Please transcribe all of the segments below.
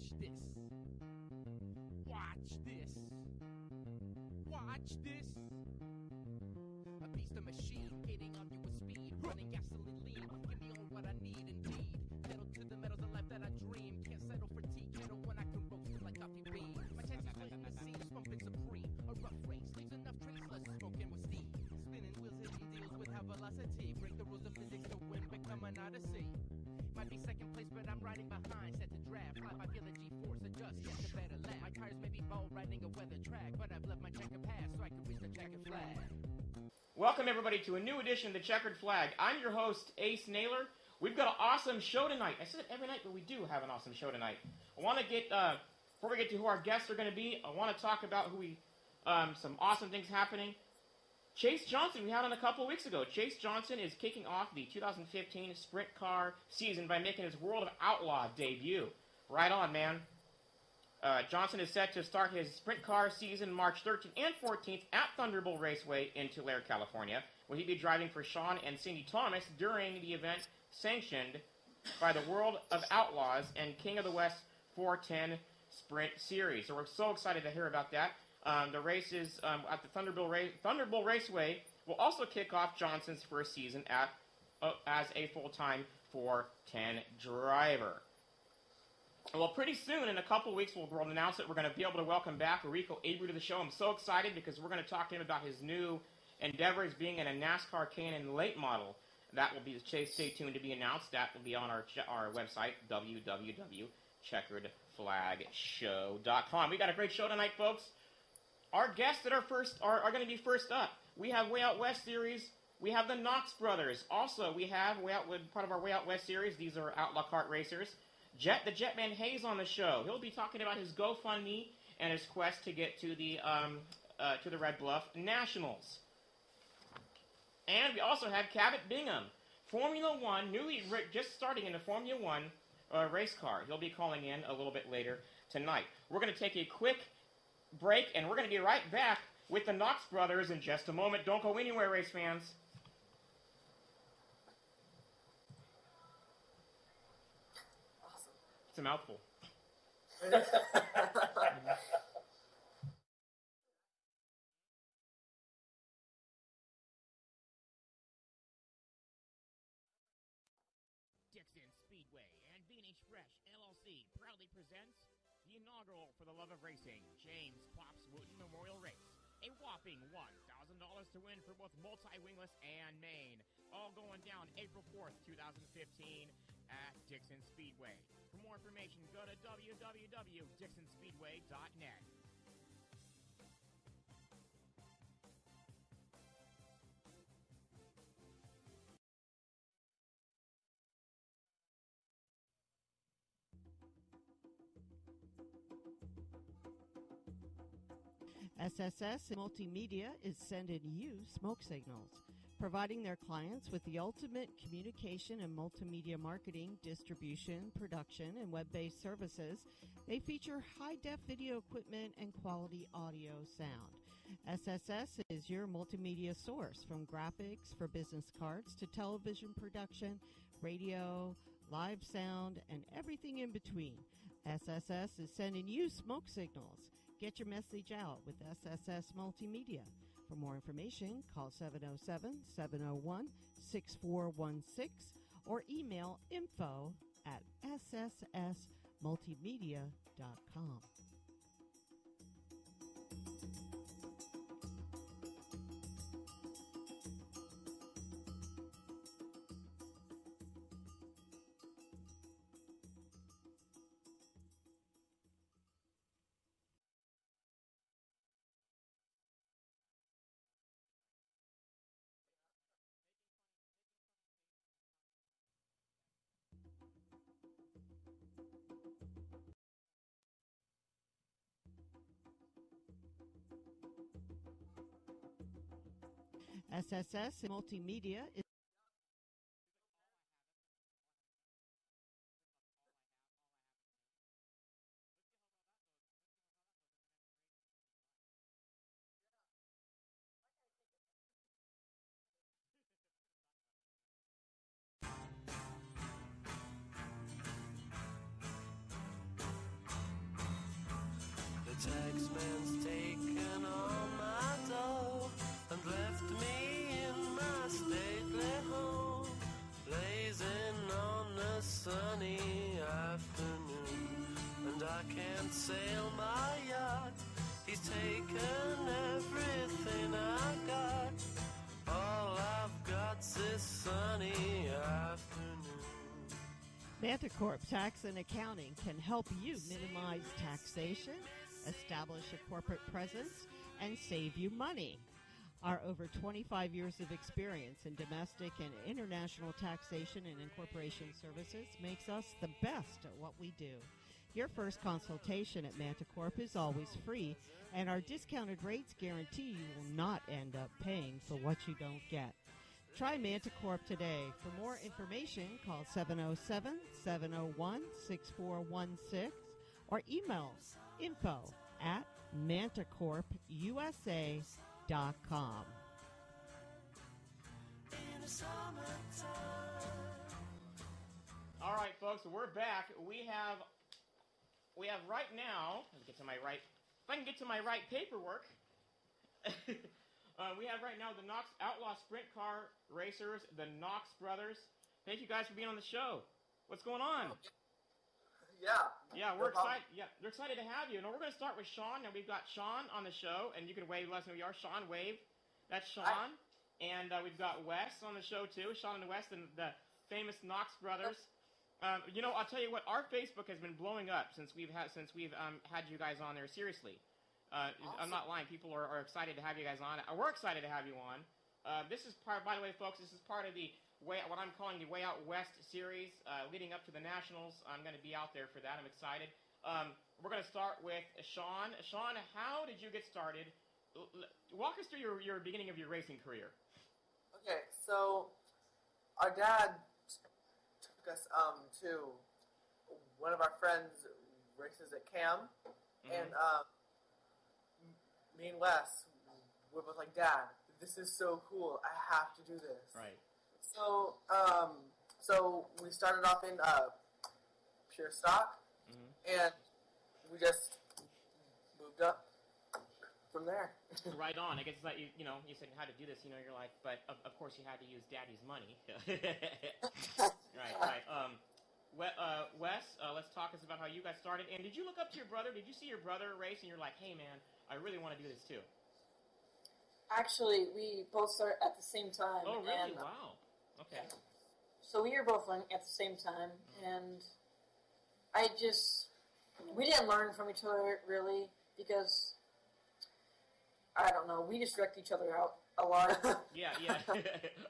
Watch this. Watch this. Watch this. A beast of machine, hitting on you with speed, running gasoline lean, give me all what I need indeed. Pedal to the metals, the life that I dream. Can't settle for tea, kettle when I can roast it like coffee bean. My chances are in the sea, pumping supreme. A rough race leaves enough traceless, smoking with steam. Spinning wheels, hitting deals with high velocity. Break the rules of physics to win, become an odyssey. Might be second place, but I'm riding behind. Set to draft, fly by, feel the G-force adjust, get the better lap. My tires may be bold, riding a weather track, but I've left my checker pass so I can reach the checkered flag. Welcome everybody to a new edition of the Checkered Flag. I'm your host, Ace Naylor. We've got an awesome show tonight. I said it every night, but we do have an awesome show tonight. I want to get, before we get to who our guests are going to be, I want to talk about some awesome things happening. Chase Johnson, we had on a couple weeks ago. Chase Johnson is kicking off the 2015 sprint car season by making his World of Outlaw debut. Right on, man. Johnson is set to start his sprint car season March 13th and 14th at Thunderbolt Raceway in Tulare, California, where he'll be driving for Sean and Cindy Thomas during the event sanctioned by the World of Outlaws and King of the West 410 Sprint Series. So we're so excited to hear about that. The races at the Thunderbolt Raceway will also kick off Johnson's first season as a full-time 410 driver. Well, pretty soon, in a couple weeks, we'll announce that we're going to be able to welcome back Rico Avery to the show. I'm so excited because we're going to talk to him about his new endeavors being in a NASCAR K&N late model. That will be, stay tuned to be announced. That will be on our website, www.checkeredflagshow.com. We got a great show tonight, folks. Our guests that are going to be first up. We have Way Out West series. We have the Knox Brothers. Also, we have part of our Way Out West series. These are Outlaw Kart Racers. The Jetman Hayes on the show. He'll be talking about his GoFundMe and his quest to get to the Red Bluff Nationals. And we also have Cabot Bigham, Formula One, just starting in the Formula One race car. He'll be calling in a little bit later tonight. We're going to take a quick break, and we're going to be right back with the Knox Brothers in just a moment. Don't go anywhere, race fans. It's a mouthful. Dixon Speedway and Beanish Fresh LLC proudly presents the inaugural For the Love of Racing James Pops Wooten Memorial Race. A whopping $1,000 to win for both multi-wingless and main. All going down April 4th, 2015 at Dixon Speedway. For more information, go to www.dixonspeedway.net. SSS Multimedia is sending you smoke signals, providing their clients with the ultimate communication and multimedia marketing, distribution, production, and web-based services. They feature high-def video equipment and quality audio sound. SSS is your multimedia source, from graphics for business cards to television production, radio, live sound, and everything in between. SSS is sending you smoke signals. Get your message out with SSS Multimedia. For more information, call 707-701-6416 or email info@sssmultimedia.com. SSS Multimedia is taxman's taken all my dough and left me in my stately home, blazing on a sunny afternoon. And I can't sail my yacht, he's taken everything I got. All I've got's this sunny afternoon. Manticorp Tax and Accounting can help you minimize taxation, establish a corporate presence, and save you money. Our over 25 years of experience in domestic and international taxation and incorporation services makes us the best at what we do. Your first consultation at Manticorp is always free, and our discounted rates guarantee you will not end up paying for what you don't get. Try Manticorp today. For more information, call 707-701-6416 or email info@manticorpusa.com. All right, folks, we're back. We have right now, let me get to my right, if I can get to my right paperwork, we have right now the Outlaw Car Racers, the Knox Brothers. Thank you guys for being on the show. What's going on? Yeah, we're excited. Yeah, they're excited to have you. And we're going to start with Sean. Now we've got Sean on the show, and you can wave. Let us know who you are. Sean, wave. That's Sean. And we've got Wes on the show too. Sean and Wes, and the famous Knox Brothers. I'll tell you what. Our Facebook has been blowing up since we've had you guys on there. Seriously, awesome. I'm not lying. People are excited to have you guys on. We're excited to have you on. This is part. By the way, folks, this is part of the what I'm calling the Way Out West series, leading up to the Nationals. I'm going to be out there for that. I'm excited. We're going to start with Sean. Sean, how did you get started? Walk us through your beginning of your racing career. Okay, so our dad took us to one of our friends' races at Cam, and me and Wes were both like, Dad, this is so cool. I have to do this. Right. So, so we started off in pure stock, and we just moved up from there. Right on. I guess it's like you said how to do this. You're like, but of course you had to use Daddy's money. Right. Wes, let's talk about how you got started. And did you look up to your brother? Did you see your brother race, and you're like, hey man, I really want to do this too? Actually, we both started at the same time. Oh really? And, wow. Okay. So we were both running at the same time, and we didn't learn from each other really because, I don't know, we just wrecked each other out a lot. Yeah.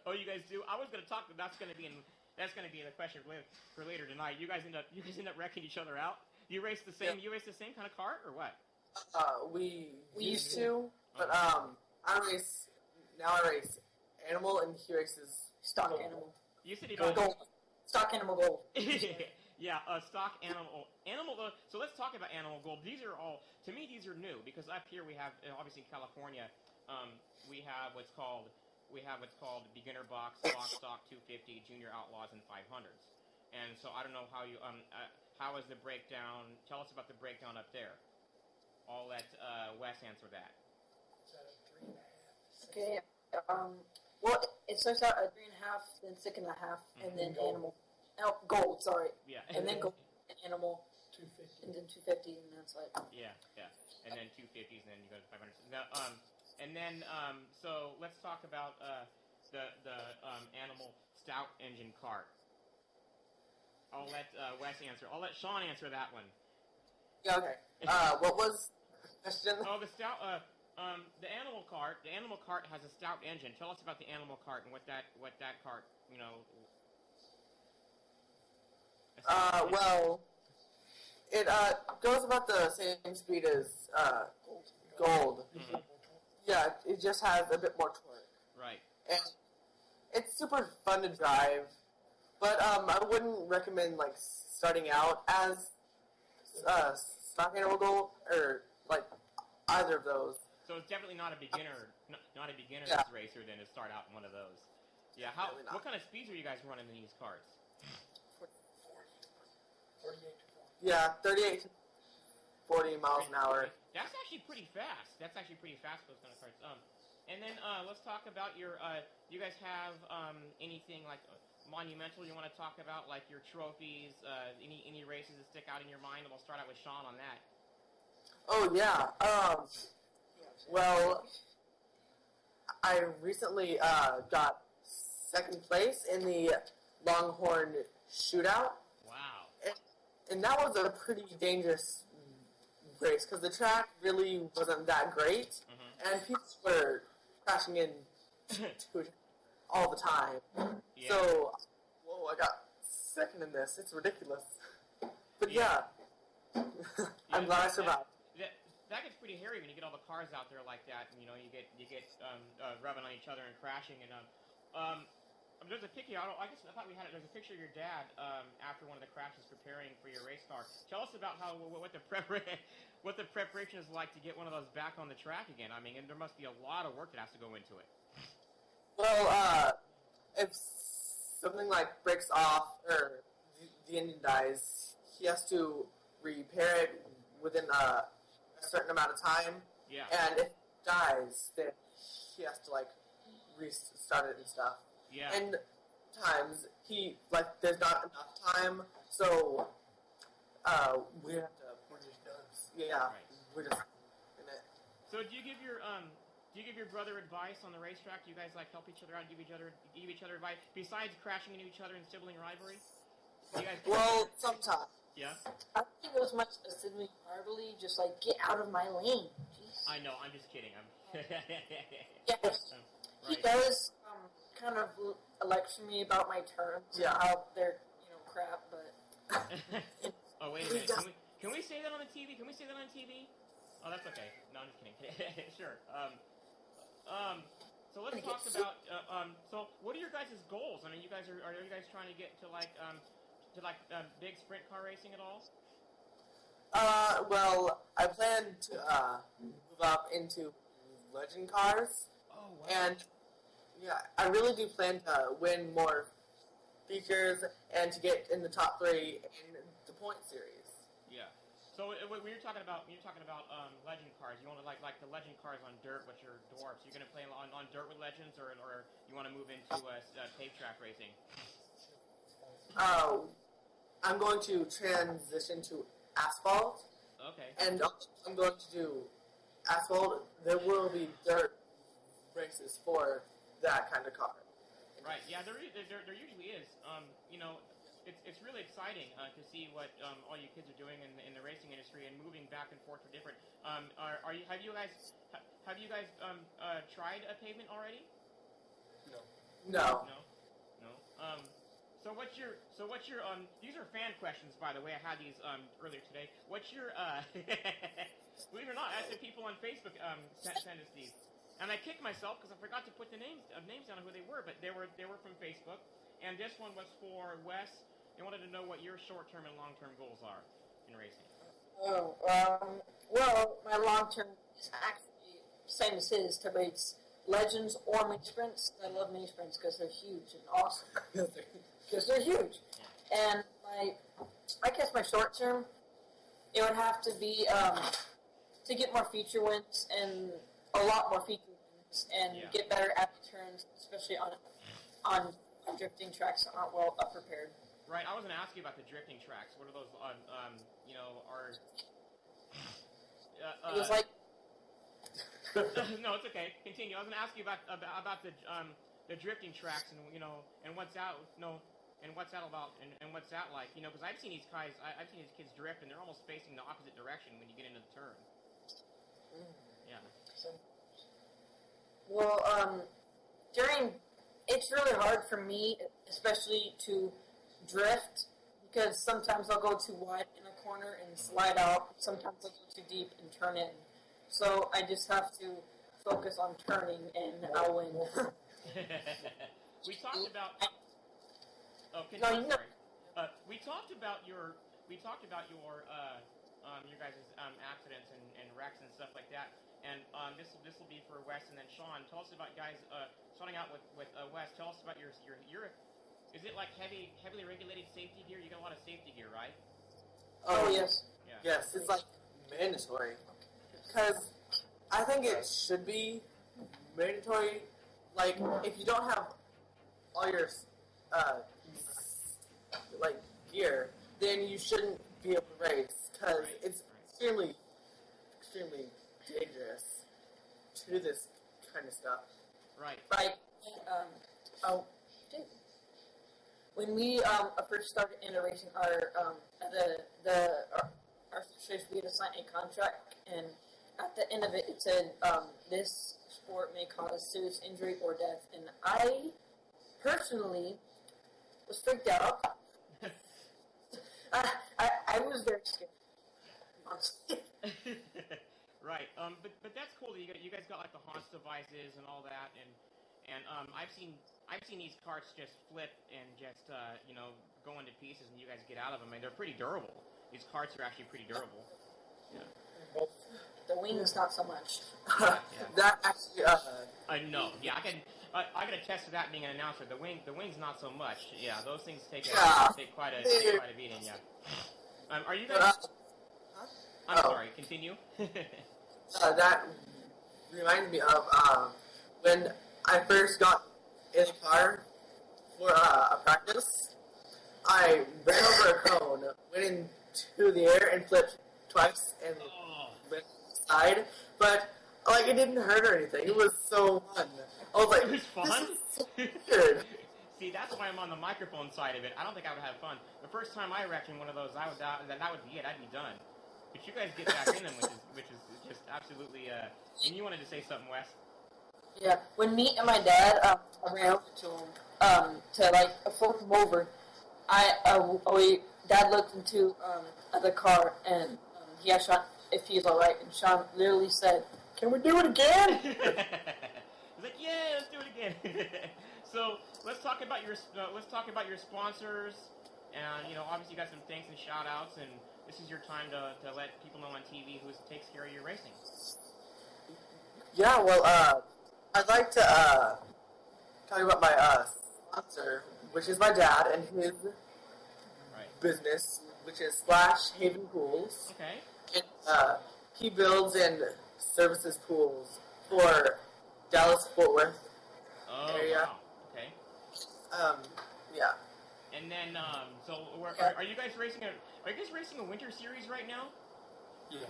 Oh, you guys do? I was going to talk, that's going to be the question for later tonight. You guys end up wrecking each other out? You race the same kind of cart or what? We used to, but I race animal, and he races Stock animal. You said gold. Stock animal gold. Yeah, stock animal. So let's talk about animal gold. These are new because up here we have, obviously in California, we have what's called beginner box, stock 250, junior outlaws, and 500s. And so I don't know how is the breakdown? Tell us about the breakdown up there. I'll let Wes answer that. Okay. Well, it starts out at 3.5, then 6.5, and then animal. Oh, gold, sorry. Yeah. And then gold, animal, 250. and then 250, and that's like. Yeah. And then 250s, and then you go to 500s. Now, so let's talk about the animal stout engine cart. I'll let Wes answer. I'll let Sean answer that one. Yeah, okay. What was the question? Oh, the stout. The animal cart. The animal cart has a stout engine. Tell us about the animal cart and what that cart. Well, it goes about the same speed as gold. Mm-hmm. Yeah, it just has a bit more torque. Right. And it's super fun to drive, but I wouldn't recommend starting out as stock animal gold or either of those. So it's definitely not a beginner's racer than to start out in one of those. Yeah. What kind of speeds are you guys running in these carts? 38 to 40. Yeah, 38. 40 miles an hour. That's actually pretty fast. That's actually pretty fast for those kind of carts. And then let's talk about your. Do you guys have anything like monumental you want to talk about, like your trophies? Any races that stick out in your mind? And we'll start out with Sean on that. Oh yeah. Well, I recently got second place in the Longhorn Shootout. Wow. And that was a pretty dangerous race because the track really wasn't that great, and people were crashing in all the time. Yeah. So, whoa, I got second in this. It's ridiculous. But yeah, I'm glad I survived. That gets pretty hairy when you get all the cars out there like that, and you get rubbing on each other and crashing. And there's a picture. I thought we had it. There's a picture of your dad after one of the crashes, preparing for your race car. Tell us about what the preparation is like to get one of those back on the track again. I mean, and there must be a lot of work that has to go into it. Well, if something like breaks off or the engine dies, he has to repair it within a certain amount of time. Yeah. And if it dies, then he has to restart it and stuff. Yeah. And times there's not enough time, so we have to. We're just done. Yeah. Right. We're just in it. So do you give your brother advice on the racetrack? Do you guys help each other out, give each other advice besides crashing into each other and sibling rivalry? Do you guys Well, sometimes. Yeah. I don't think it was much a sibling rivalry, just get out of my lane. Jeez. I know. I'm just kidding. Yes. He Right. does kind of lecture me about my turns. Yeah. How they're crap, but. Oh, wait a minute. Can we say that on the TV? Can we say that on TV? Oh, that's okay. No, I'm just kidding. Sure. So let's talk about. So what are your guys' goals? I mean, are you guys trying to get to big sprint car racing at all? Well, I plan to move up into legend cars. Oh, wow. And yeah, I really do plan to win more features and to get in the top 3 in the point series. Yeah. So when you're talking about legend cars, you want to like the legend cars on dirt, which are dwarfs. You're going to play on dirt with legends, or you want to move into paved track racing? I'm going to transition to asphalt. Okay. And I'm going to do asphalt. There will be dirt races for that kind of car. Right. Yeah. There usually is. It's really exciting to see what all you kids are doing in the racing industry and moving back and forth for different. Have you guys tried a pavement already? No. No. So what's your these are fan questions, by the way. I had these earlier today. What's your believe it or not, I had people on Facebook send us these, and I kicked myself because I forgot to put the names down of who they were, but they were from Facebook, and this one was for Wes. They wanted to know what your short-term and long-term goals are in racing. Oh, well, my long-term is actually same as his, to race legends or mini sprints. I love mini sprints because they're huge and awesome. Because they're huge. And I guess my short term, it would have to be to get more feature wins and a lot more feature wins and get better at the turns, especially on drifting tracks that aren't well prepared. Right, I was going to ask you about the drifting tracks. What are those? It was like. No, it's okay. Continue. I was going to ask you about the drifting tracks and what's that about and what's that like? Because I've seen these kids drift and they're almost facing the opposite direction when you get into the turn. Yeah. Well, it's really hard for me, especially to drift, because sometimes I'll go too wide in a corner and slide out. Sometimes I'll go too deep and turn in. So I just have to focus on turning, and I'll win. We talked about. We talked about your guys' accidents and wrecks and stuff like that. And this will be for Wes and then Sean. Tell us about guys. Starting out with Wes. Tell us about your. Is it like heavily regulated safety gear? You got a lot of safety gear, right? Oh yes. Yeah. Yes, it's like mandatory. Because I think it should be mandatory. Like, if you don't have all your, gear, then you shouldn't be able to race. Because it's extremely dangerous to do this kind of stuff. Right. Like, when we first started into racing, our association, we had to sign a contract, and at the end of it, it said this sport may cause serious injury or death. And I personally was freaked out. I was very scared. Right. But that's cool that you guys got like the Haunts devices and all that, and I've seen these carts just flip and just go into pieces, and you guys get out of them, and they're pretty durable. These carts are actually pretty durable. Yeah. The wings, not so much. Yeah. That actually, I know. Yeah, I can attest to that being an announcer. The wings, not so much. Yeah, those things take quite a beating. Yeah. Are you guys? I'm sorry. Continue. That reminds me of when I first got in the car for a practice. I ran over a cone, went into the air, and flipped twice, and went side. But it didn't hurt or anything. It was so fun. I was like, it was fun. This is so good. See, that's why I'm on the microphone side of it. I don't think I would have fun. The first time I wrecked in one of those, that would be it. I'd be done. But you guys get back in them, which is just absolutely. And you wanted to say something, Wes? Yeah, when me and my dad I ran over to him to flip him over, Dad looked into the car and he asked Sean if he's all right, and Sean literally said, "Can we do it again?" He's like, "Yeah, let's do it again." So let's talk about your sponsors, and obviously you got some thanks and shout outs, and this is your time to let people know on TV who takes care of your racing. Yeah, well, I'd like to talk about my sponsor, which is my dad, and his business, which is Splash Haven Pools. Okay. And, he builds and services pools for Dallas-Fort Worth area. Wow. Okay. Yeah. And then, are you guys racing a winter series right now?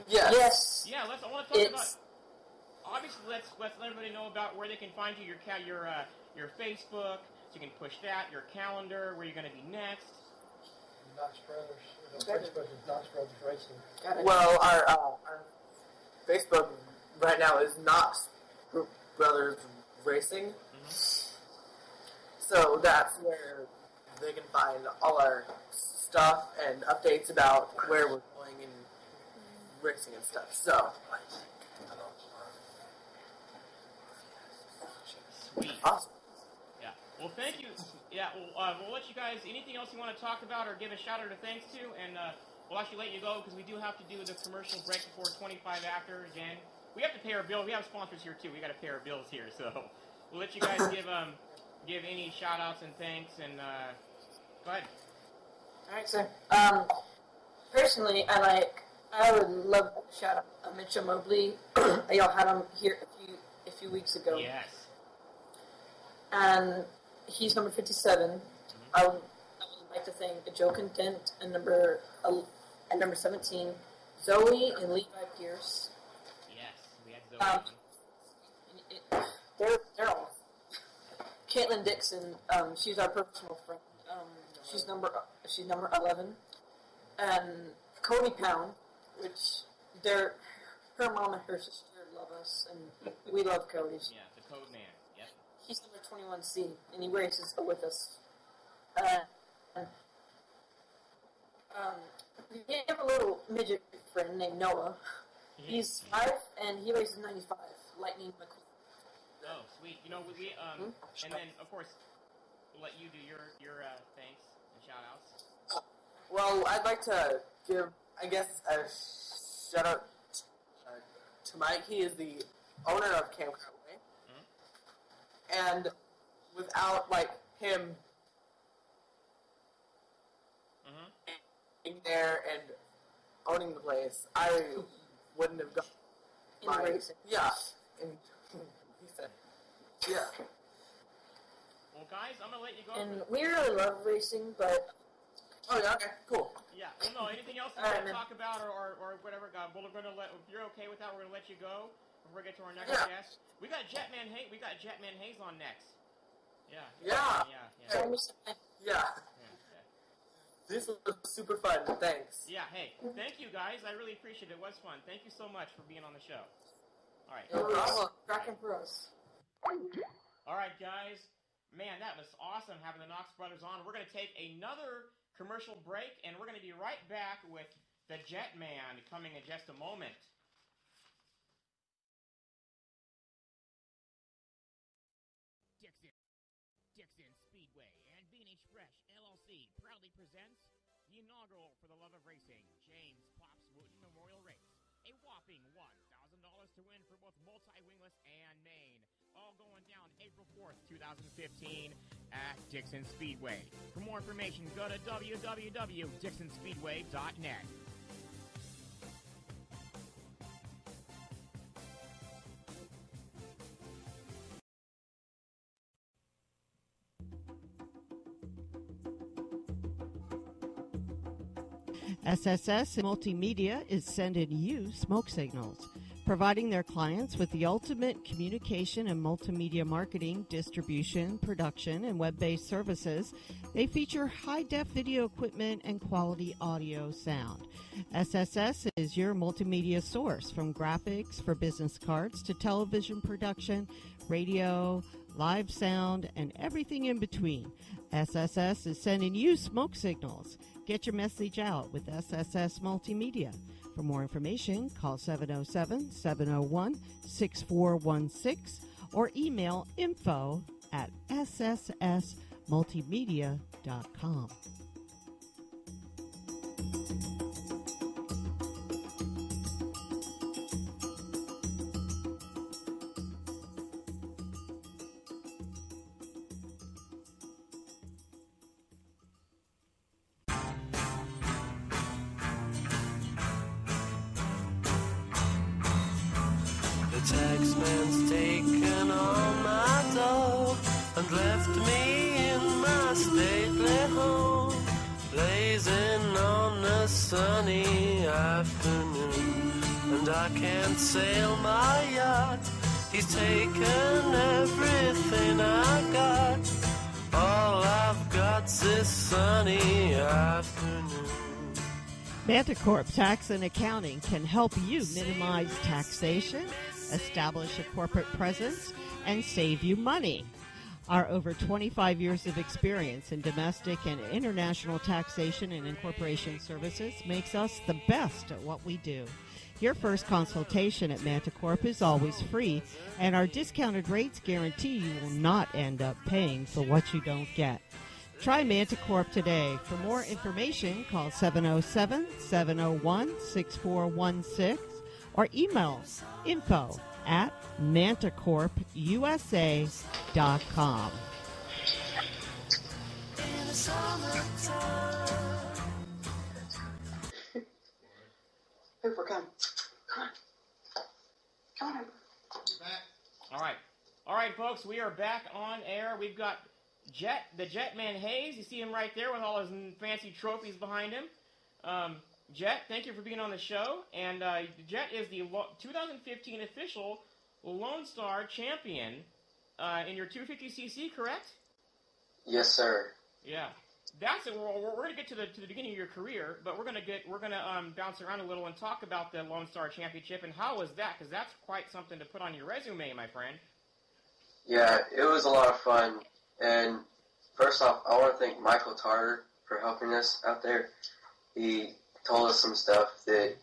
Yeah. Yes. Yeah. I want to talk about. Obviously, let's let everybody know about where they can find you, your Facebook, so you can push that, your calendar, where you're going to be next. Knox Brothers. Facebook is Knox Brothers Racing. Well, our Facebook right now is Knox Brothers Racing. Mm-hmm. So that's where they can find all our stuff and updates about where we're going and racing and stuff. So. Sweet. Awesome. Yeah. Well, thank you. Yeah. We'll let you guys. Anything else you want to talk about or give a shout out or thanks to, and we'll actually let you go because we do have to do the commercial break before 25 after. Again, we have to pay our bills. We have sponsors here too. We got to pay our bills here, so we'll let you guys give any shout outs and thanks, and go ahead. All right, sir. Personally, I would love to shout out Mitchell Mobley. Y'all had him here a few weeks ago. Yes. And he's number 57. Mm-hmm. I would like to thank Joe Content and number 17, Zoe and Levi Pierce. Yes, we had Zoe. They're all. Caitlin Dixon, she's our personal friend. She's number 11, and Cody Pound, which her mom and her sister love us, and we love Cody. Yeah, the code man. Yep. He's number 21C, and he races with us. We have a little midget friend named Noah. He's 5, and he races 95, Lightning McQueen. Oh, sweet. We and then of course we'll let you do your thanks and shout outs. Well, I'd like to give, I guess, a shout out to Mike. He is the owner of Camp Cartway. Mm-hmm. And without him being there and owning the place, I wouldn't have got In racing. Yeah. And he said, yeah. Well, guys, I'm gonna let you go. And we really love racing, but Oh yeah. Okay. Cool. Yeah. Well, no. Anything else you All want right, to man. talk about or whatever? We're gonna let. If you're okay with that, we're gonna let you go before we get to our next Yeah. guest. We got Jetman Hayes on next. Yeah. Yeah. Yeah. tell me something. Yeah. Yeah. This was super fun. Thanks. Yeah. Hey, thank you guys. I really appreciate it. It was fun. Thank you so much for being on the show. All right. No problem. Cracking for us. All right, guys. Man, that was awesome having the Knox Brothers on. We're going to take another commercial break, and we're going to be right back with the Jetman coming in just a moment. Dixon Speedway and B&H Fresh LLC proudly presents the inaugural For the Love of Racing James Pops Wooten Memorial Race. A whopping $1,000 to win for both multi-wingless and main. All going down April 4th, 2015 at Dixon Speedway. For more information, go to www.dixonspeedway.net. SSS Multimedia is sending you smoke signals, providing their clients with the ultimate communication and multimedia marketing, distribution, production, and web-based services. They feature high-def video equipment and quality audio sound. SSS is your multimedia source, from graphics for business cards to television production, radio, live sound, and everything in between. SSS is sending you smoke signals. Get your message out with SSS Multimedia. For more information, call 707-701-6416 or email info@sssmultimedia.com. Taxman's taken all my dough and left me in my stately home, blazing on a sunny afternoon. And I can't sail my yacht, he's taken everything I got. All I've got's this sunny afternoon. Manticorp Tax and Accounting can help you minimize taxation, establish a corporate presence, and save you money. Our over 25 years of experience in domestic and international taxation and incorporation services makes us the best at what we do. Your first consultation at Manticorp is always free, and our discounted rates guarantee you will not end up paying for what you don't get. Try Manticorp today. For more information, call 707-701-6416 or email info@manticorpusa.com. Hooper, come. Come on. Come on, Hooper. All right, folks, we are back on air. We've got the Jetman Hayes. You see him right there with all his fancy trophies behind him. Jet, thank you for being on the show. And Jet is the 2015 official Lone Star Champion in your 250cc, correct? Yes, sir. Yeah, that's it. We're going to get to the beginning of your career, but we're going to bounce around a little and talk about the Lone Star Championship and how was that? Because that's quite something to put on your resume, my friend. Yeah, it was a lot of fun. And first off, I want to thank Michael Tarter for helping us out there. He told us some stuff that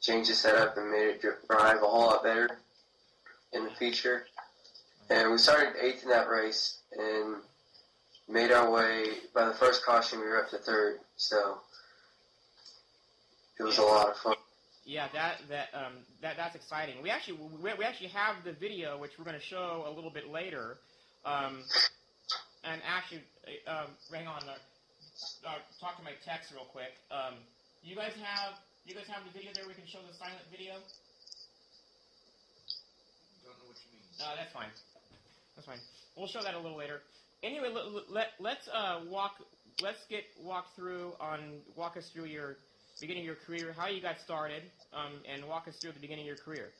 changed the setup and made it drive a whole lot better in the feature. And we started 8th in that race and made our way. By the first caution, we were up to 3rd. So it was a lot of fun. Yeah, that's exciting. We actually have the video, which we're going to show a little bit later. And actually, hang on. Talk to my text real quick. You guys have the video there? We can show the silent video. That's fine. That's fine. We'll show that a little later. Anyway, let's walk us through your beginning of your career, how you got started, and walk us through the beginning of your career.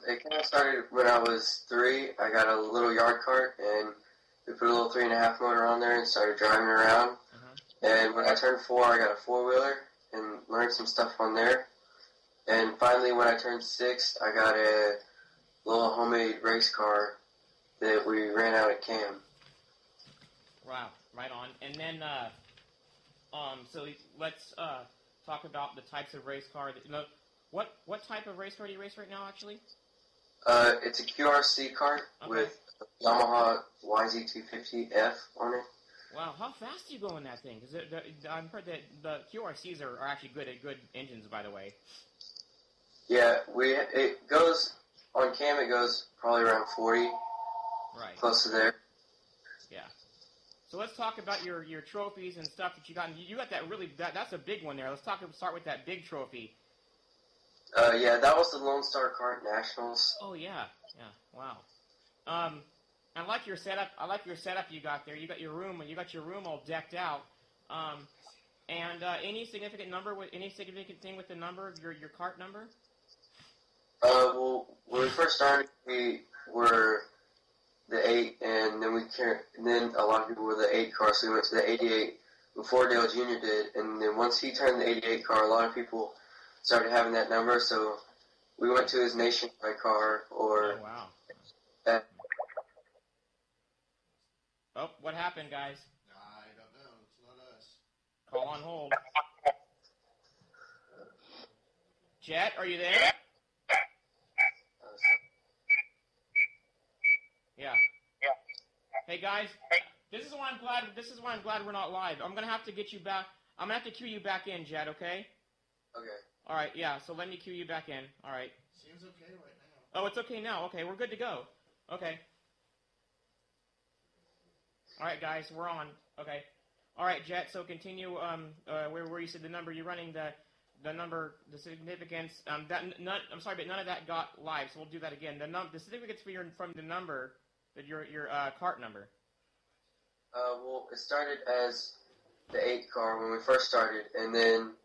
It kind of started when I was 3. I got a little yard cart, and we put a little 3.5 motor on there and started driving around. And when I turned 4, I got a 4-wheeler and learned some stuff on there. And finally, when I turned 6, I got a little homemade race car that we ran out at Cam. Wow, right on. And then, so let's talk about the types of race car. What type of race car do you race right now, actually? It's a QRC kart with a Yamaha YZ250F on it. Wow, how fast do you go in that thing? Because I've heard that the QRCs are actually good engines, by the way. Yeah, it goes on Cam. It goes probably around 40, right, close to there. Yeah. So let's talk about your trophies and stuff that you got. You got that's a big one there. Let's start with that big trophy. Yeah, that was the Lone Star Kart Nationals. Oh yeah, wow. I like your setup. You got there. You got your room all decked out. And any significant thing with the number of your kart number? Well, when we first started, we were the 8, and then a lot of people were the 8 car, so we went to the 88 before Dale Jr. did, and then once he turned the 88 car, a lot of people started having that number, so we went to his nationwide car, or... Oh, wow. Oh, what happened, guys? I don't know. It's not us. Call on hold. Jet, are you there? Yeah. Hey guys, this is why I'm glad we're not live. I'm gonna have to get you back. I'm gonna have to cue you back in, Jet. Okay? Okay. All right. Yeah. So let me cue you back in. All right. Seems okay right now. Oh, it's okay now. Okay, we're good to go. Okay. All right, guys, we're on. Okay. All right, Jet. So continue. Where you said the number you're running, the number, the significance. I'm sorry, but none of that got live. So we'll do that again. The significance from the number, that your kart number. Well, it started as the 8 car when we first started, and then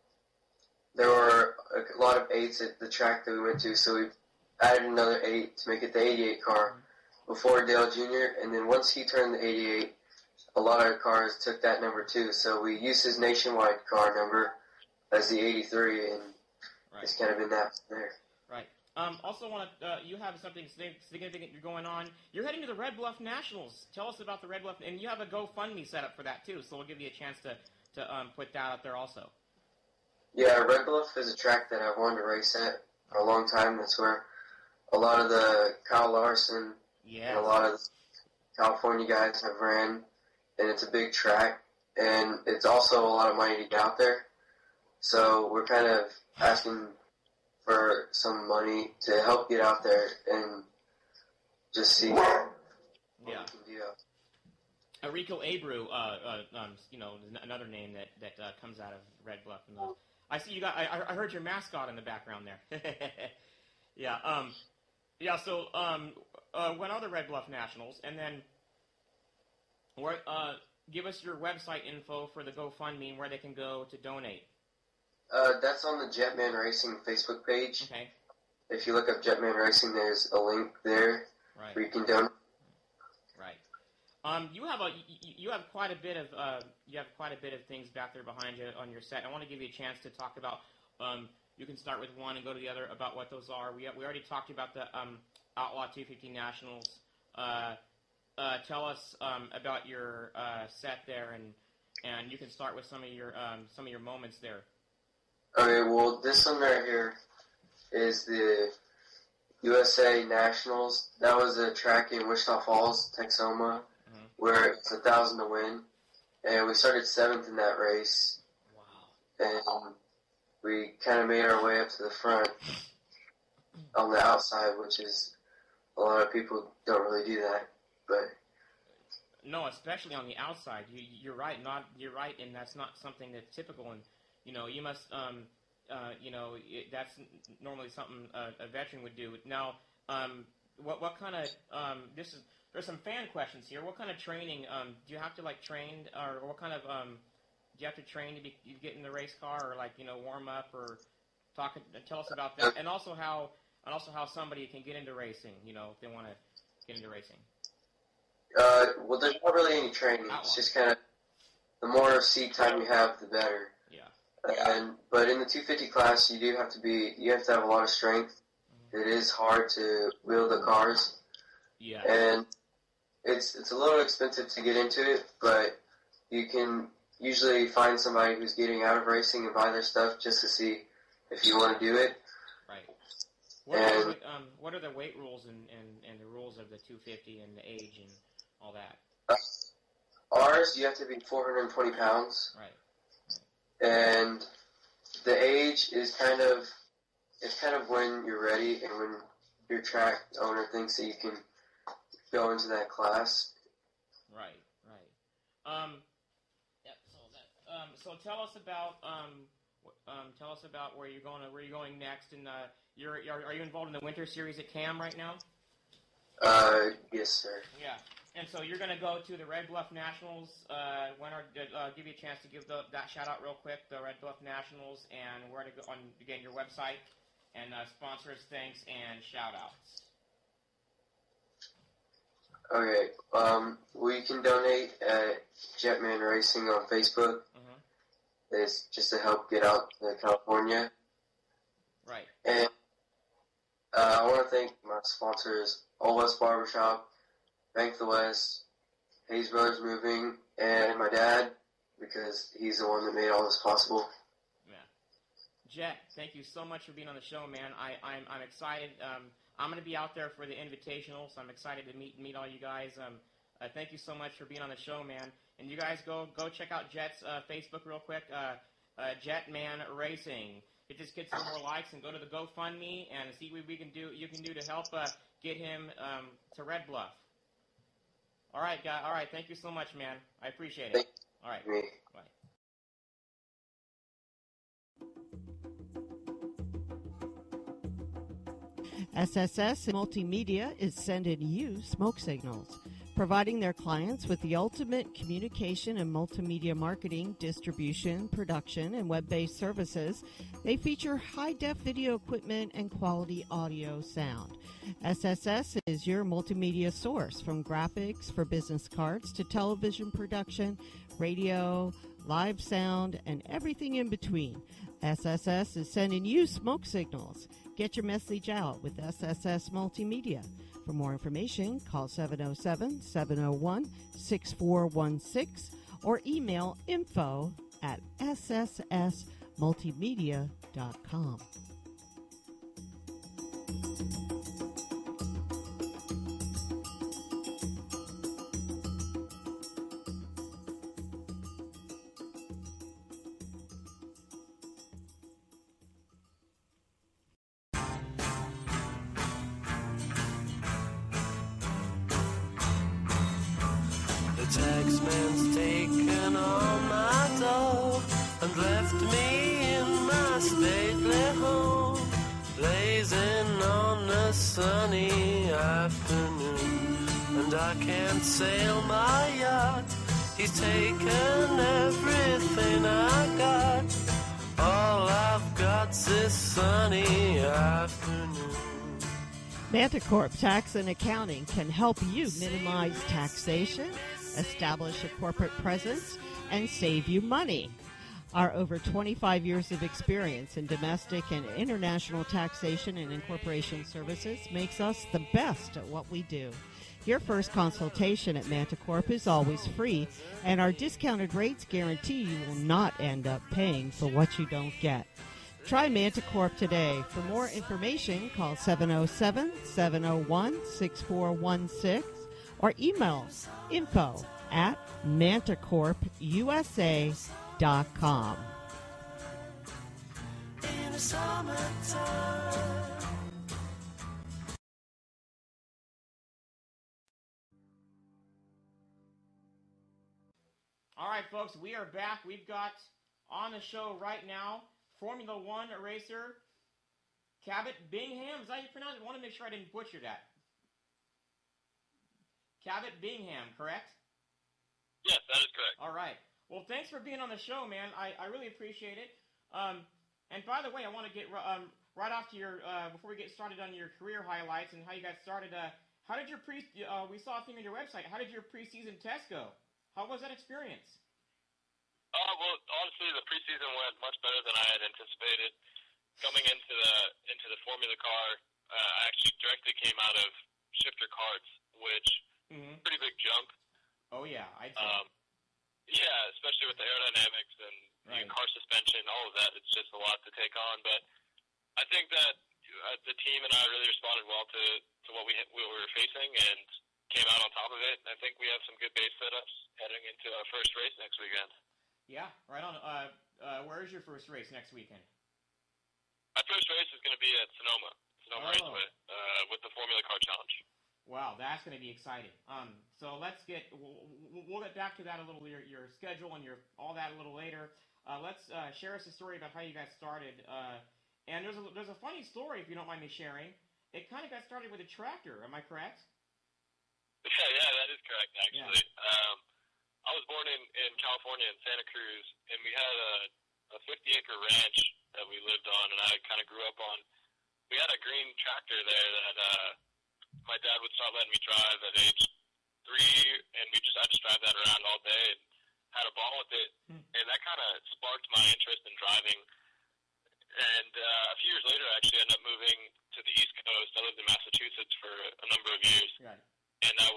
there were a lot of 8s at the track that we went to, so we added another 8 to make it the 88 car before Dale Jr., and then once he turned the 88, a lot of cars took that number too, so we used his nationwide car number as the 83, and it's kind of been that there. Right. Also, you have something significant you're going on. You're heading to the Red Bluff Nationals. Tell us about the Red Bluff, and you have a GoFundMe set up for that too. So we'll give you a chance to put that out there also. Yeah, Red Bluff is a track that I've wanted to race at for a long time. That's where a lot of the Kyle Larson and a lot of the California guys have ran, and it's a big track, and it's also a lot of money to get out there. So we're kind of asking for some money to help get out there and just see what we can do. Rico Abreu, another name that comes out of Red Bluff. I see you got. I heard your mascot in the background there. Yeah. So when are the Red Bluff Nationals? And then, give us your website info for the GoFundMe and where they can go to donate. That's on the Jetman Racing Facebook page. Okay. If you look up Jetman Racing, there's a link there where you can donate. Right. You have quite a bit of things back there behind you on your set. I want to give you a chance to talk about. You can start with one and go to the other about what those are. We already talked about the Outlaw 250 Nationals. Tell us about your set there, and you can start with some of your moments there. Okay, well, this one right here is the USA Nationals. That was a track in Wichita Falls, Texoma, where it's 1,000 to win, and we started 7th in that race. Wow! And we kind of made our way up to the front on the outside, which is a lot of people don't really do that, but. No, especially on the outside. You're right. You're right, and that's not something that's typical. And you must. That's normally something a veteran would do. Now, what kind of there's some fan questions here. What kind of training do you have to train, or what kind of do you have to train to get in the race car, or warm up, or tell us about that, and also how somebody can get into racing, if they want to get into racing. Well, there's not really any training. Outlaw. It's just kind of the more seat time you have, the better. Yeah. But in the 250 class, you have to have a lot of strength. Mm-hmm. It is hard to wheel the cars. Yeah. And it's a little expensive to get into it, but you can usually find somebody who's getting out of racing and buy their stuff just to see if you want to do it. Right. What are the weight rules and the rules of the 250 and the age and all that? Ours, you have to be 420 pounds. Right. And the age is kind of when you're ready and when your track owner thinks that you can go into that class. Right. So tell us about where you're going next, and are you involved in the Winter Series at CAM right now? Yes, sir. Yeah. And so you're going to go to the Red Bluff Nationals. Give you a chance to give that shout out real quick, the Red Bluff Nationals, and where to go on again your website and sponsors, thanks, and shout outs. Okay. We can donate at Jetman Racing on Facebook. Mm-hmm. It's just to help get out to California. Right. And I want to thank my sponsors, Old West Barbershop, Bank of the West, Hayes Brothers Moving, and my dad, because he's the one that made all this possible. Yeah. Jet, thank you so much for being on the show, man. I'm excited. I'm going to be out there for the Invitational, so I'm excited to meet all you guys. Thank you so much for being on the show, man. And you guys go check out Jet's Facebook real quick, Jetman Racing. Just get some more likes and go to the GoFundMe and see what you can do to help get him to Red Bluff. All right, guy. All right, thank you so much, man. I appreciate it. All right, bye. SSS Multimedia is sending you smoke signals, providing their clients with the ultimate communication and multimedia marketing, distribution, production, and web-based services. They feature high-def video equipment and quality audio sound. SSS is your multimedia source, from graphics for business cards to television production, radio, live sound, and everything in between. SSS is sending you smoke signals. Get your message out with SSS Multimedia. For more information, call 707-701-6416 or email info@sssmultimedia.com. Taxman's taken all my dough and left me in my stately home, blazing on a sunny afternoon. And I can't sail my yacht, he's taken everything I got. All I've got's this sunny afternoon. Manticorp Tax and Accounting can help you minimize taxation, establish a corporate presence, and save you money. Our over 25 years of experience in domestic and international taxation and incorporation services makes us the best at what we do. Your first consultation at Manticorp is always free, and our discounted rates guarantee you will not end up paying for what you don't get. Try Manticorp today. For more information, call 707-701-6416 or email info@manticorpusa.com. In the summertime. All right, folks, we are back. We've got on the show right now Formula One racer Cabot Bigham, is that how you pronounce it? I want to make sure I didn't butcher that. Cabot Bigham, correct? Yes, that is correct. All right. Well, thanks for being on the show, man. I really appreciate it. And by the way, I want to get right off to your before we get started on your career highlights and how you got started. How did your we saw a thing on your website. How did your preseason test go? How was that experience? Well, honestly, the preseason went much better than I had anticipated. Coming into the Formula car, I actually directly came out of shifter karts, which pretty big jump. Oh yeah, I'd say. Yeah, especially with the aerodynamics and car suspension, all of that. It's just a lot to take on. But I think that the team and I really responded well to what we were facing and came out on top of it. And I think we have some good base setups heading into our first race next weekend. Yeah, right on. Where is your first race next weekend? My first race is going to be at Sonoma Raceway, with the Formula Car Challenge. Wow, that's going to be exciting. So we'll get back to that a little, your schedule and all that a little later. Let's share us a story about how you guys started. And there's a funny story, if you don't mind me sharing. It kind of got started with a tractor. Am I correct? Yeah, that is correct, actually. Yeah. I was born in California, in Santa Cruz, and we had a 50-acre ranch that we lived on, and I kind of grew up on. We had a green tractor there that my dad would start letting me drive at age 3, and I just drive that around all day and had a ball with it. And that kind of sparked my interest in driving. And a few years later, I actually ended up moving to the East Coast. I lived in Massachusetts for a number of years. Right. And I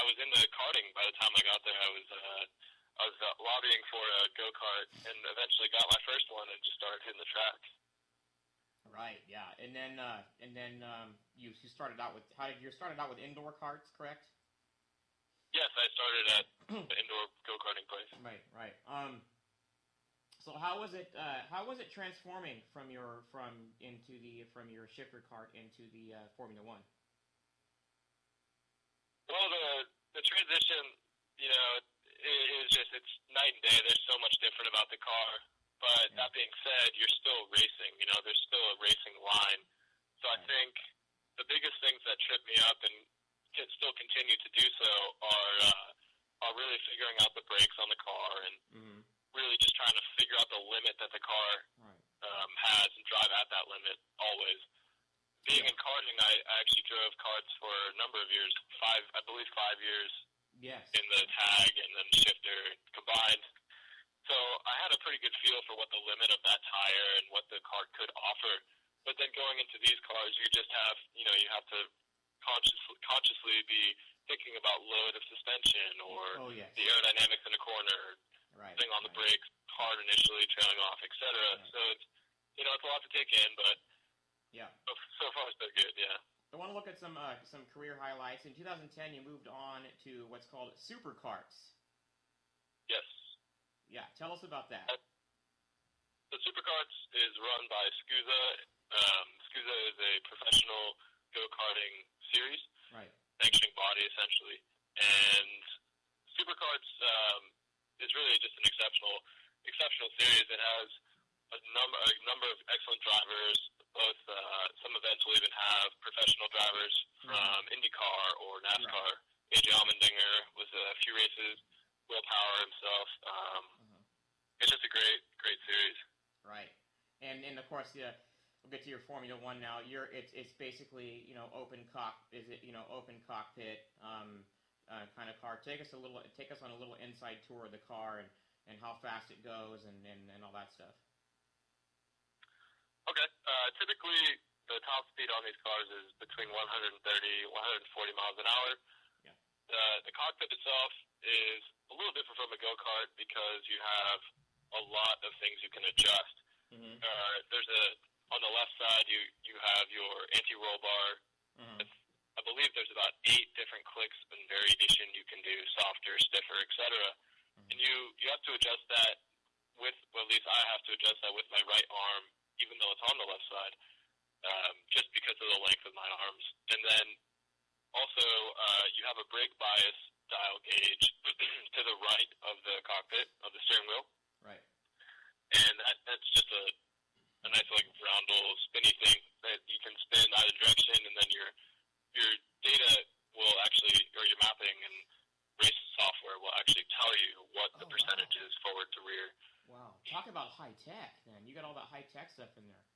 was into karting by the time I got there. I was lobbying for a go-kart and eventually got my first one and just started hitting the track. Right, yeah. And then you started out with indoor karts, correct? Yes, I started at the indoor go-karting place. Right. So how was it transforming from your shifter kart into the Formula One? Well, the transition, it's night and day. There's so much different about the car. But that being said, you're still racing. There's still a racing line. So I think the biggest things that trip me up and still continue to do so are really figuring out the brakes on the car and really just trying to figure out the limit that the car has and drive at that limit always. Being in karting, I actually drove karts for a number of years, 5 years. Yes. In the tag and then shifter combined. So I had a pretty good feel for what the limit of that tire and what the car could offer. But then going into these cars, you just have, you have to consciously be thinking about load of suspension or the aerodynamics in a corner, thing on the brakes hard initially, trailing off, etc. So it's, it's a lot to take in, but so far it's been good, yeah. I want to look at some career highlights. In 2010, you moved on to what's called superkarts. Yes. Yeah, tell us about that. The Superkarts is run by SCUSA. SCUSA is a professional go-karting series, sanctioning body essentially. And Superkarts is really just an exceptional series. It has a number of excellent drivers. Both some events will even have professional drivers from Indy Car or NASCAR. AJ Allmendinger was a few races. Will Power himself. It's just a great series. Right, and of course, we'll get to your Formula One now. It's basically open cockpit kind of car. Take us on a little inside tour of the car and how fast it goes and all that stuff. Okay, typically the top speed on these cars is between 130, 140 miles an hour. Yeah. The cockpit itself is a little different from a go-kart because you have a lot of things you can adjust. There's on the left side you have your anti-roll bar. I believe there's about 8 different clicks and variation you can do, softer, stiffer, etc. And you have to adjust that at least I have to adjust that with my right arm, even though it's on the left side, just because of the length of my arms. And then also you have a brake bias dial gauge to the right of the cockpit of the steering wheel. Right. And that's just a nice round little spinny thing tech. Then you got all that high tech stuff in there.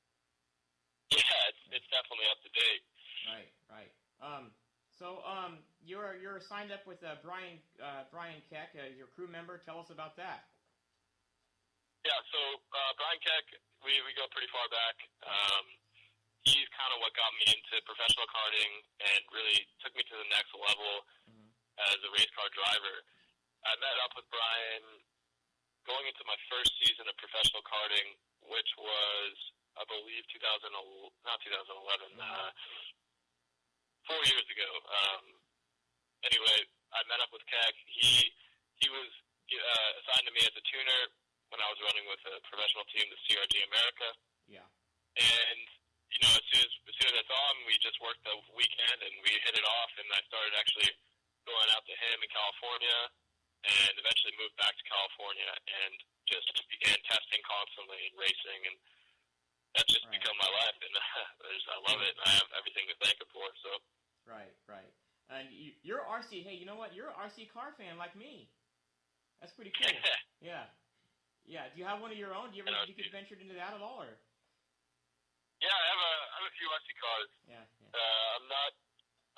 Yeah, it's definitely up to date. Right. So you're signed up with Brian Keck, your crew member. Tell us about that. Yeah, so Brian Keck, we go pretty far back. He's kind of what got me into professional karting and really took me to the next level as a race car driver. I met up with Brian going into my first season of professional karting, which was, I believe, 4 years ago. Anyway, I met up with Keck. He was assigned to me as a tuner when I was running with a professional team, the CRG America. Yeah. And as soon as I saw him, we just worked the weekend and we hit it off. And I started actually going out to him in California, and eventually moved back to California and just began testing constantly and racing, and that's just become my life. And I love it, and I have everything to thank it for. So. Right. And you're RC. Hey, you know what? You're an RC car fan like me. That's pretty cool. Yeah. Do you have one of your own? Do you ever get ventured into that at all, or? Yeah, I have a few RC cars. Yeah.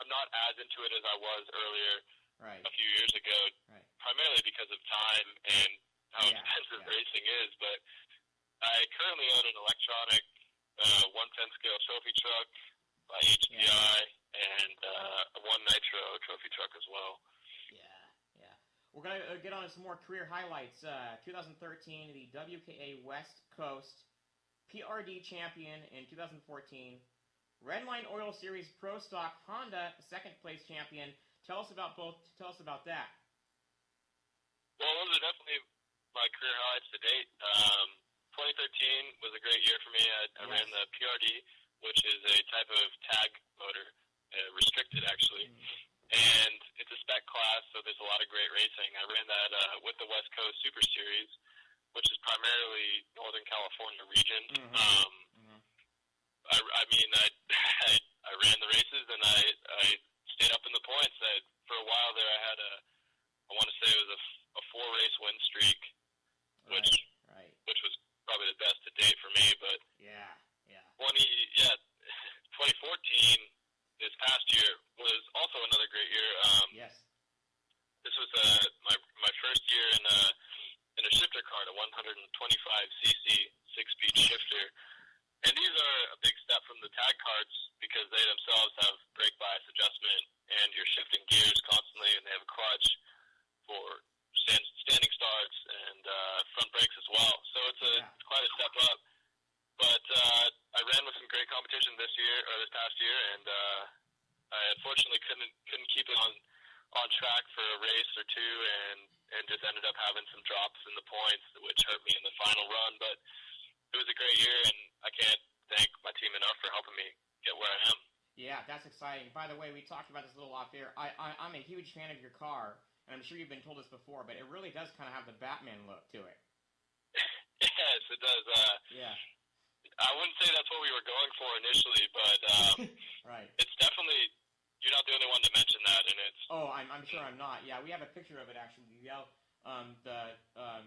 I'm not as into it as I was earlier. Right. A few years ago. Right. Primarily because of time and how expensive racing is, but I currently own an electronic 1/10 scale trophy truck by HPI and a 1 Nitro trophy truck as well. Yeah. We're going to get on to some more career highlights. 2013, the WKA West Coast PRD champion in 2014. Redline Oil Series Pro Stock Honda second place champion. Tell us about that. Well, those are definitely my career highlights to date. 2013 was a great year for me. I ran the PRD, which is a type of tag motor, restricted actually. And it's a spec class, so there's a lot of great racing. I ran that with the West Coast Super Series, which is primarily Northern California region. I ran the races, and I stayed up in the points. For a while there, I had I want to say it was a 4-race win streak, which was probably the best to date for me. But 2014, this past year, was also another great year. This was my first year in a shifter kart, a 125cc 6-speed shifter. And these are a big step from the tag karts because they themselves have brake bias adjustment, and you're shifting gears constantly, and they have a clutch for standing starts and front brakes as well. So it's quite a step up. But I ran with some great competition this past year, and I unfortunately couldn't keep it on track for a race or two, and just ended up having some drops in the points, which hurt me in the final run. But it was a great year, and I can't thank my team enough for helping me get where I am. Yeah, that's exciting. By the way, we talked about this a little off air. I'm a huge fan of your car, and I'm sure you've been told this before, but it really does kind of have the Batman look to it. Yes, it does. I wouldn't say that's what we were going for initially, but it's definitely, you're not the only one to mention that, and it's... Oh, I'm sure I'm not. Yeah, we have a picture of it, actually.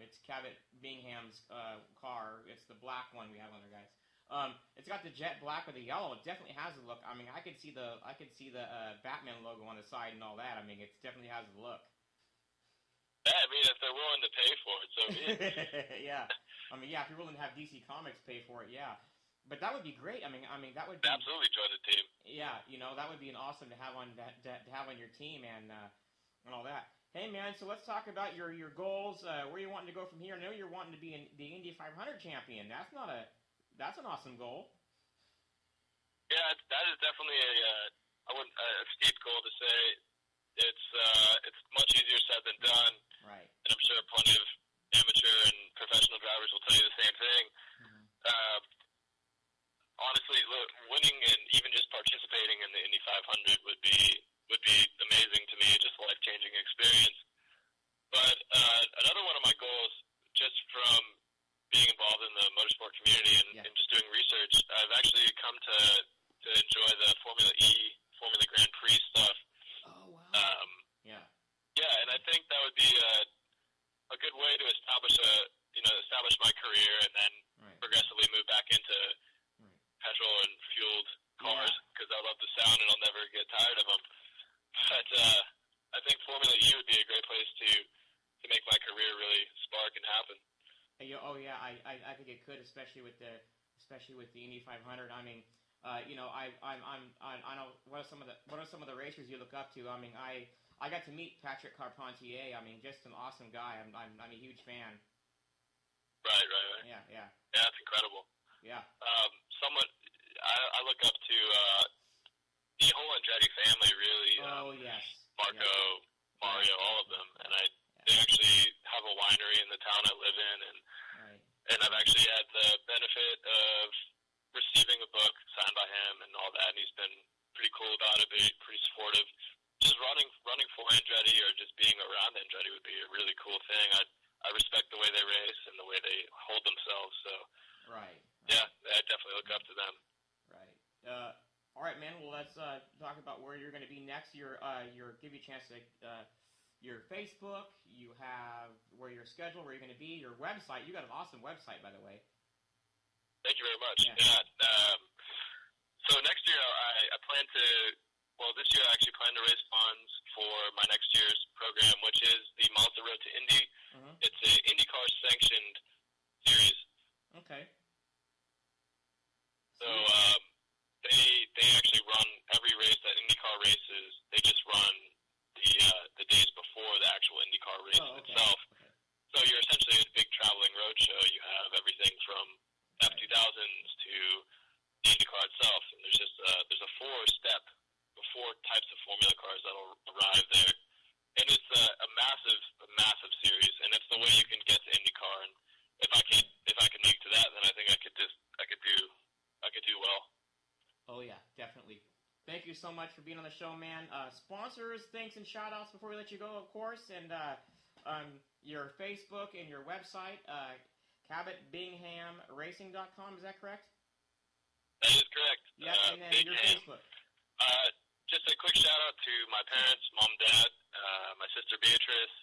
It's Cabot Bingham's car. It's the black one we have on there, guys. It's got the jet black with the yellow. It definitely has the look. I mean, I could see the Batman logo on the side and all that. I mean, it definitely has the look. Yeah, I mean, if they're willing to pay for it, so be it. Yeah. I mean, if you're willing to have DC Comics pay for it, yeah. But that would be great. I mean, that would be... Absolutely join the team. Yeah, that would be an awesome to have on your team and all that. Hey, man, so let's talk about your goals. Where you wanting to go from here? I know you're wanting to be the Indy 500 champion. That's an awesome goal. Yeah, that is definitely a steep goal to say. It's much easier said than done. Right. And I'm sure plenty of amateur and professional drivers will tell you the same thing. Honestly, look, winning and even just participating in the Indy 500 would be amazing to me, just a life-changing experience. But another one of my goals, just from being involved in the motorsport community and just doing research, I've actually come to enjoy the Formula E, Formula Grand Prix stuff. Oh, wow. Yeah, and I think that would be a good way to establish my career, and then happen. Oh yeah, I think it could, especially with the Indy 500. I mean, I know what are some of the racers you look up to. I mean, I got to meet Patrick Carpentier. I mean, just an awesome guy. I'm a huge fan. Right. Yeah. Yeah, it's incredible. Yeah. Somewhat, I look up to the whole Andretti family, really. Oh yes. Marco, yeah. Mario, all of them, and they actually have a winery in the town I live in, and I've actually had the benefit of receiving a book signed by him and all that, and he's been pretty cool about it, pretty supportive. Just running for Andretti or just being around Andretti would be a really cool thing. I respect the way they race and the way they hold themselves. So right. Yeah, I definitely look up to them. Right. All right, man. Well, let's talk about where you're going to be next. Give you a chance to your Facebook. You have where your schedule, where you're going to be, your website. You got an awesome website, by the way. Thank you very much. Yeah. So next year I plan to. Well, this year I actually plan to raise funds for my next year's program, which is the Mazda Road to Indy. Mm-hmm. It's an Indy Car sanctioned series. Okay. So they actually run every race that IndyCar races. They just run the days before the actual IndyCar race itself. Okay. So you're essentially a big traveling road show. You have everything from F2000s to the IndyCar itself, and there's a four types of Formula cars that'll arrive there, and it's a massive series, and it's the way you can get to IndyCar. And if I could make to that, then I think I could do well. Oh yeah, definitely. Thank you so much for being on the show, man. Sponsors, thanks, and shout-outs before we let you go, of course, and your Facebook and your website, CabotBigham.racing.com, is that correct? That is correct. Yeah, and then your Bigham. Facebook. Just a quick shout-out to my parents, Mom, Dad, my sister Beatrice,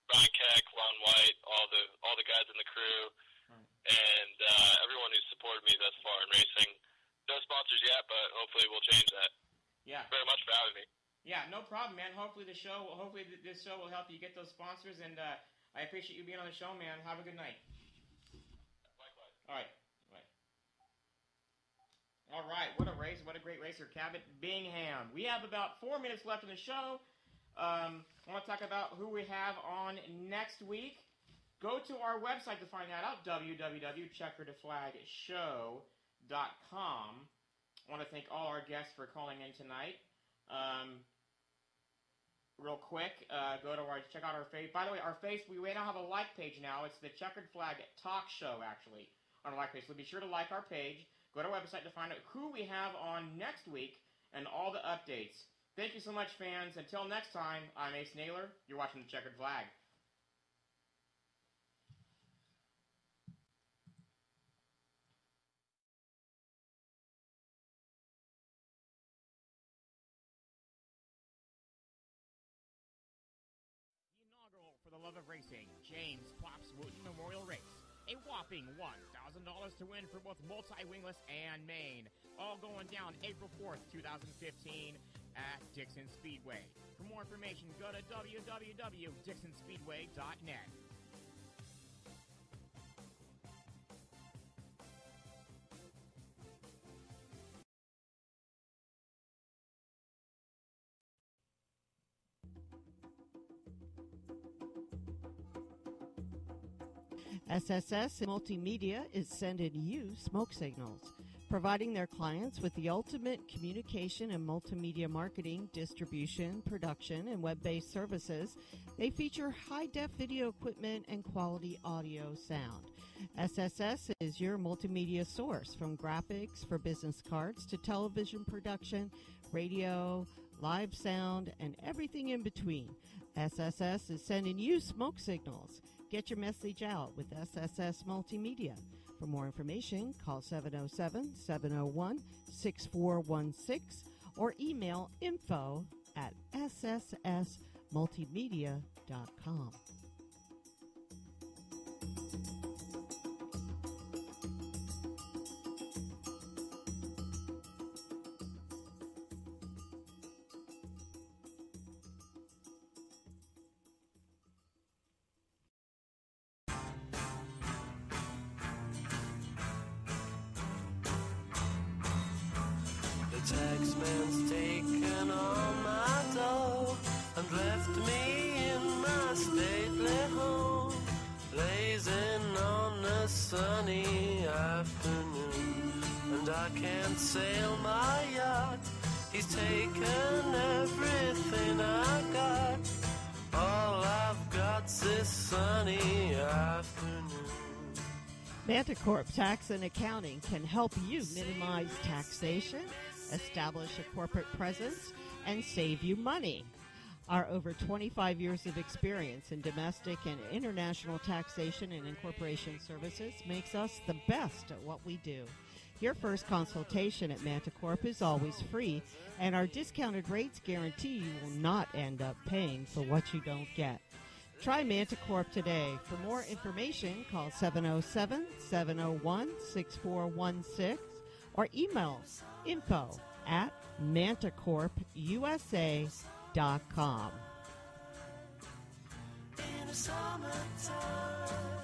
Brian Keck, Lon White, all the guys in the crew, and everyone who's supported me thus far in racing. No sponsors yet, but hopefully we'll change that. Yeah. Very much for having me. Yeah, no problem, man. Hopefully this show will help you get those sponsors, and I appreciate you being on the show, man. Have a good night. Likewise. All right. All right. What a race! What a great racer, Cabot Bigham. We have about 4 minutes left in the show. I want to talk about who we have on next week. Go to our website to find that out, www.checkeredflagshow.com. I want to thank all our guests for calling in tonight. Real quick, check out our face. By the way, we now have a like page now. It's the Checkered Flag Talk Show, actually, on our like page. So be sure to like our page. Go to our website to find out who we have on next week and all the updates. Thank you so much, fans. Until next time, I'm Ace Naylor. You're watching the Checkered Flag. For the love of racing, James Pops Wooten Memorial Race. A whopping $1,000 to win for both multi-wingless and main. All going down April 4th, 2015 at Dixon Speedway. For more information, go to www.dixonspeedway.net. SSS Multimedia is sending you smoke signals, providing their clients with the ultimate communication and multimedia marketing, distribution, production, and web-based services. They feature high-def video equipment and quality audio sound. SSS is your multimedia source, from graphics for business cards to television production, radio, live sound, and everything in between. SSS is sending you smoke signals. Get your message out with SSS Multimedia. For more information, call 707-701-6416 or email info@sssmultimedia.com. taxman's taken all my dough and left me in my stately home, blazing on a sunny afternoon. And I can't sail my yacht, he's taken everything I got. All I've got's this sunny afternoon. Manticorp Tax and Accounting can help you minimize taxation, establish a corporate presence, and save you money. Our over 25 years of experience in domestic and international taxation and incorporation services makes us the best at what we do. Your first consultation at Manticorp is always free, and our discounted rates guarantee you will not end up paying for what you don't get. Try Manticorp today. For more information, call 707-701-6416 or email info@manticorpusa.com. In the summertime.